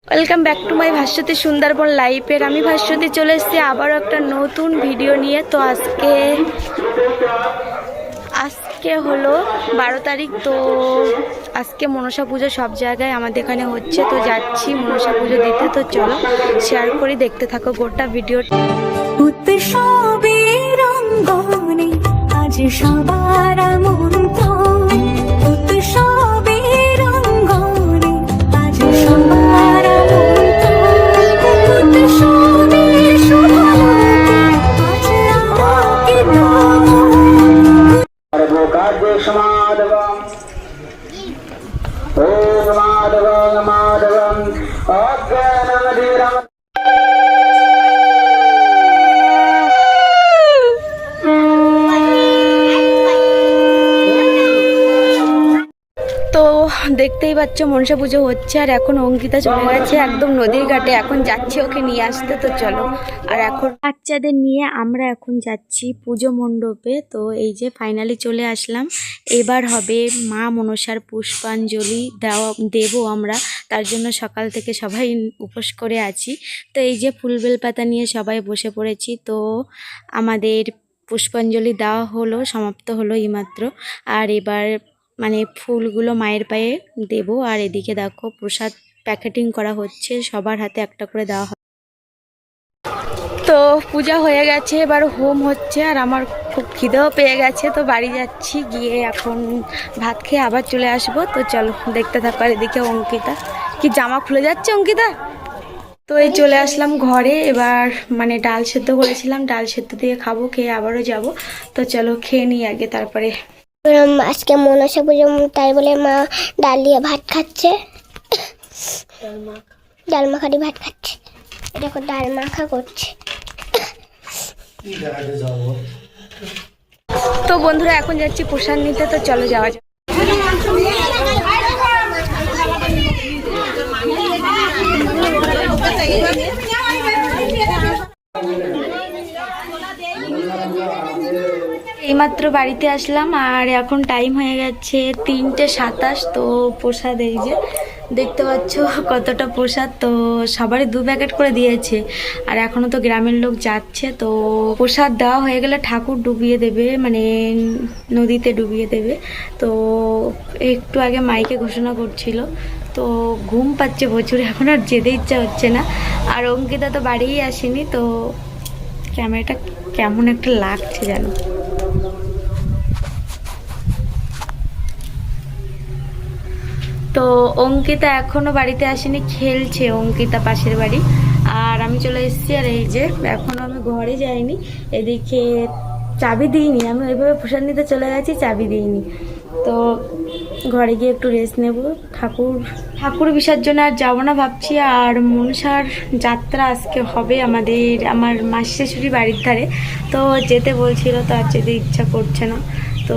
Welcome back to my Bhaswati Sundarban লাইফের। আমি ভাস্বতী চলে এসেছি আবারও একটা নতুন ভিডিও নিয়ে। তো আজকে হলো 12 তারিখ। তো আজকে মনসা পুজো সব জায়গায় আমাদের এখানে হচ্ছে, তো যাচ্ছি মনসা পুজো দিতে। তো চলো শেয়ার করি, দেখতে থাকো গোটা ভিডিওটা। আজ সবার তো দেখতেই পাচ্ছ মনসা পুজো হচ্ছে, আর এখন অঙ্কিতা চলে গেছে একদম নদীর ঘাটে। এখন যাচ্ছি ওকে নিয়ে আসতে। তো চলো, আর এখন বাচ্চাদের নিয়ে আমরা এখন যাচ্ছি পুজো মণ্ডপে। তো এই যে ফাইনালি চলে আসলাম। এবার হবে মা মনসার পুষ্পাঞ্জলি দেবো আমরা, তার জন্য সকাল থেকে সবাই উপোস করে আছি। তো এই যে ফুল বেলপাতা নিয়ে সবাই বসে পড়েছি। তো আমাদের পুষ্পাঞ্জলি দেওয়া হলো, সমাপ্ত হলো এইমাত্র। আর এবার মানে ফুলগুলো মায়ের পায়ে দেব। আর এদিকে দেখো প্রসাদ প্যাকেটিং করা হচ্ছে, সবার হাতে একটা করে দেওয়া হয়। তো পূজা হয়ে গেছে, এবার হোম হচ্ছে। আর আমার খুব খিদেও পেয়ে গেছে, তো বাড়ি যাচ্ছি, গিয়ে এখন ভাত খেয়ে আবার চলে আসবো। তো চলো দেখতে থাকো। আর এদিকে অঙ্কিতা কি জামা খুলে যাচ্ছে অঙ্কিতা। তো এই চলে আসলাম ঘরে। এবার মানে ডাল সেদ্ধ করেছিলাম, ডাল সেদ্ধ দিয়ে খাবো, খেয়ে আবারও যাব। তো চলো খেয়ে নিই আগে, তারপরে। আজকে মনসা পুজো, তাই বলে মা ডাল দিয়ে ভাত খাচ্ছে, ডাল মাখারি ভাত খাচ্ছে। দেখো ডাল মাখা করছে। তো বন্ধুরা এখন যাচ্ছি প্রসাদ নিতে। তো চলো যাওয়া যাক। এইমাত্র বাড়িতে আসলাম, আর এখন টাইম হয়ে গেছে 3:27। তো প্রসাদ এই যে দেখতে পাচ্ছ কতটা প্রসাদ। তো সবারই 2 প্যাকেট করে দিয়েছে, আর এখনও তো গ্রামের লোক যাচ্ছে। তো প্রসাদ দেওয়া হয়ে গেলে ঠাকুর ডুবিয়ে দেবে, মানে নদীতে ডুবিয়ে দেবে। তো একটু আগে মাইকে ঘোষণা করছিল। তো ঘুম পাচ্ছে প্রচুর, এখন আর যেতে ইচ্ছা হচ্ছে না। আর অঙ্কিতা তো বাড়িই আসেনি। তো ক্যামেরাটা কেমন একটা লাগছে জানো। তো অঙ্কিতা এখনো বাড়িতে আসেনি, খেলছে অঙ্কিতা পাশের বাড়ি। আর আমি চলে এসেছি। আর এই যে এখনো আমি ঘরে যাইনি, এদিকে চাবি দিইনি। আমি ওইভাবে প্রসাদ নিতে চলে গেছি, চাবি দিইনি। তো ঘরে গিয়ে একটু রেস্ট নেব। ঠাকুর বিসর্জনে আর যাবো না ভাবছি। আর মনসার যাত্রা আজকে হবে আমার মাসি শাশুড়ি বাড়ির ধারে। তো যেতে বলছিল, তো আর যেতে ইচ্ছা করছে না। তো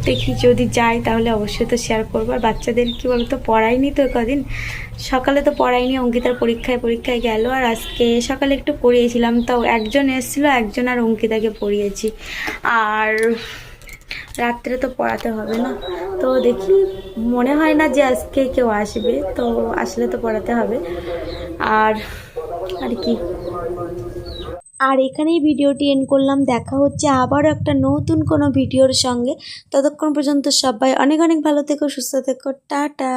দেখি যদি যাই তাহলে অবশ্যই তো শেয়ার করবো। আর বাচ্চাদের কী বলতো, পড়াইনি তো কদিন, সকালে তো পড়াইনি, অঙ্কিতার পরীক্ষায় গেল। আর আজকে সকালে একটু পড়িয়েছিলাম, তাও একজন এসেছিলো, একজন আর অঙ্কিতাকে পড়িয়েছি। আর রাত্রে তো পড়াতে হবে না। তো দেখি, মনে হয় না যে আজকে কেউ আসবে, তো আসলে তো পড়াতে হবে। আর কি, আর এখানেই ভিডিওটি এন্ড করলাম। দেখা হচ্ছে আবারও একটা নতুন কোনো ভিডিওর সঙ্গে। ততক্ষণ পর্যন্ত সবাই অনেক অনেক ভালো থেকো, সুস্থ থেকো, টাটা।